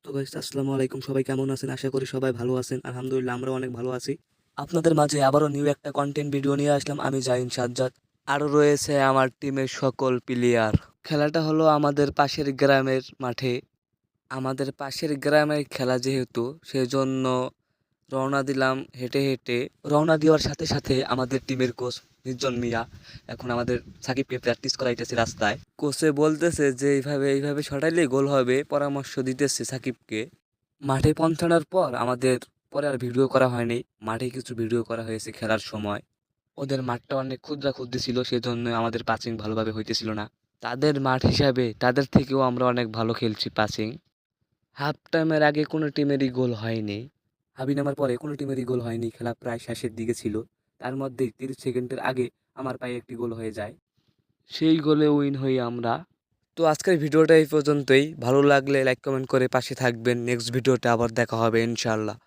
তো গাইস আসসালামু আলাইকুম, সবাই কেমন আছেন? আশা করি সবাই ভালো আছেন। আলহামদুলিল্লাহ আমরা অনেক ভালো আছি। আপনাদের মাঝে আবারও নিউ একটা কন্টেন্ট ভিডিও নিয়ে আসলাম। আমি জাহিন সাজ্জাদ, আরও রয়েছে আমার টিমের সকল প্লেয়ার। খেলাটা হলো আমাদের পাশের গ্রামের মাঠে। আমাদের পাশের গ্রামের খেলা যেহেতু, সেজন্য রওনা দিলাম হেঁটে হেঁটে। রওনা দেওয়ার সাথে সাথে আমাদের টিমের কোচ নির্জন মিয়া এখন আমাদের সাকিবকে প্র্যাকটিস করাইতেছে রাস্তায়। কোচে বলতেছে যে এইভাবে এইভাবে ছড়াইলে গোল হবে, পরামর্শ দিতেছে সাকিবকে। মাঠে পৌঁছানোর পর আমাদের পরে আর ভিডিও করা হয়নি। মাঠে কিছু ভিডিও করা হয়েছে খেলার সময়। ওদের মাঠটা অনেক ক্ষুদ্রাক্ষুদ্র ছিল, সেজন্য আমাদের পাসিং ভালোভাবে হইতেছিল না। তাদের মাঠ হিসাবে তাদের থেকেও আমরা অনেক ভালো খেলছি পাসিং। হাফ টাইমের আগে কোনো টিমেরই গোল হয়নি। হাবি নামার পরে কোনো টিমেরই গোল হয়নি। খেলা প্রায় শেষের দিকে ছিল। তার মধ্যে 30 সেকেন্ডের আগে আমার পায়ে একটি গোল হয়ে যায়। সেই গোলে উইন হই আমরা। তো আজকের ভিডিওটা এই পর্যন্তই। ভালো লাগলে লাইক কমেন্ট করে পাশে থাকবেন। নেক্সট ভিডিওতে আবার দেখা হবে ইনশাআল্লাহ।